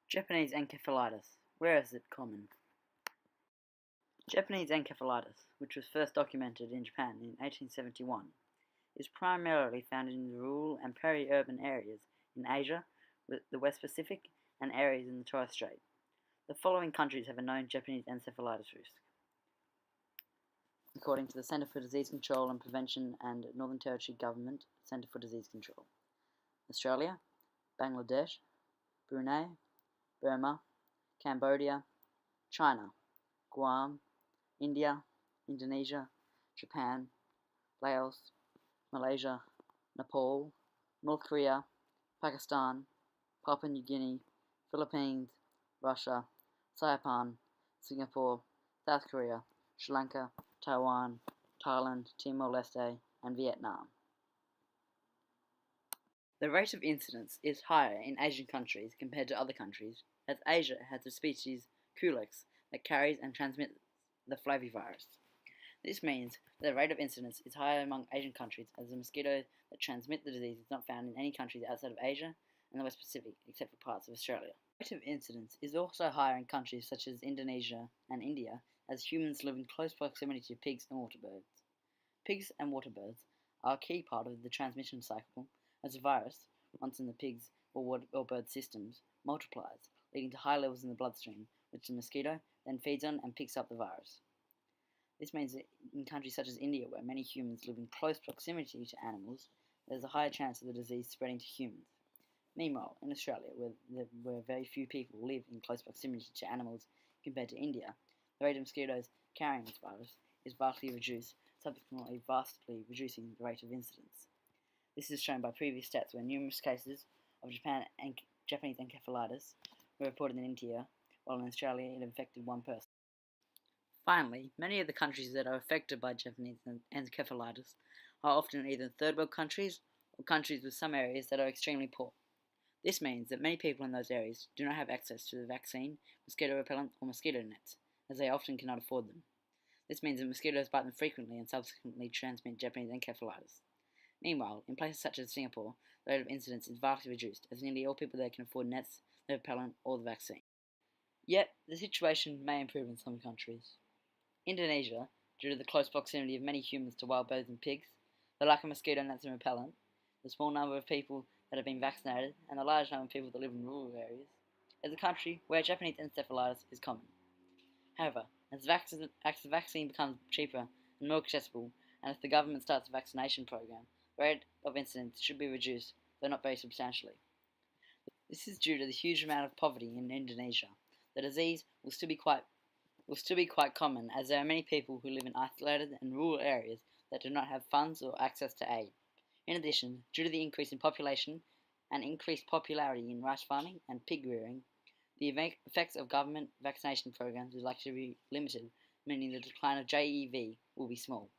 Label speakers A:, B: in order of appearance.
A: Japanese encephalitis. Where is it common? Japanese encephalitis, which was first documented in Japan in 1871, is primarily found in the rural and peri-urban areas in Asia, the West Pacific, and areas in the Torres Strait. The following countries have a known Japanese encephalitis risk, according to the Centre for Disease Control and Prevention and Northern Territory Government Centre for Disease Control: Australia, Bangladesh, Brunei, Burma, Cambodia, China, Guam, India, Indonesia, Japan, Laos, Malaysia, Nepal, North Korea, Pakistan, Papua New Guinea, Philippines, Russia, Saipan, Singapore, South Korea, Sri Lanka, Taiwan, Thailand, Timor-Leste, and Vietnam. The rate of incidence is higher in Asian countries compared to other countries, as Asia has the species Culex that carries and transmits the flavivirus. This means that the rate of incidence is higher among Asian countries, as the mosquitoes that transmit the disease is not found in any countries outside of Asia and the West Pacific, except for parts of Australia. The rate of incidence is also higher in countries such as Indonesia and India, as humans live in close proximity to pigs and waterbirds. Pigs and waterbirds are a key part of the transmission cycle, as the virus, once in the pigs or bird systems, multiplies, leading to high levels in the bloodstream, which the mosquito then feeds on and picks up the virus. This means that in countries such as India, where many humans live in close proximity to animals, there is a higher chance of the disease spreading to humans. Meanwhile, in Australia, where very few people live in close proximity to animals compared to India, the rate of mosquitoes carrying this virus is vastly reduced, subsequently vastly reducing the rate of incidence. This is shown by previous stats where numerous cases of Japanese encephalitis were reported in India, while in Australia it infected one person. Finally, many of the countries that are affected by Japanese encephalitis are often either third world countries or countries with some areas that are extremely poor. This means that many people in those areas do not have access to the vaccine, mosquito repellent, or mosquito nets, as they often cannot afford them. This means that mosquitoes bite them frequently and subsequently transmit Japanese encephalitis. Meanwhile, in places such as Singapore, the rate of incidence is vastly reduced, as nearly all people there can afford nets, the repellent, or the vaccine. Yet, the situation may improve in some countries. Indonesia, due to the close proximity of many humans to wild birds and pigs, the lack of mosquito nets and repellent, the small number of people that have been vaccinated, and the large number of people that live in rural areas, is a country where Japanese encephalitis is common. However, as the vaccine becomes cheaper and more accessible, and if the government starts a vaccination program, the rate of incidence should be reduced, though not very substantially. This is due to the huge amount of poverty in Indonesia. The disease will still be quite common, as there are many people who live in isolated and rural areas that do not have funds or access to aid. In addition, due to the increase in population and increased popularity in rice farming and pig rearing, the effects of government vaccination programs is likely to be limited, meaning the decline of JEV will be small.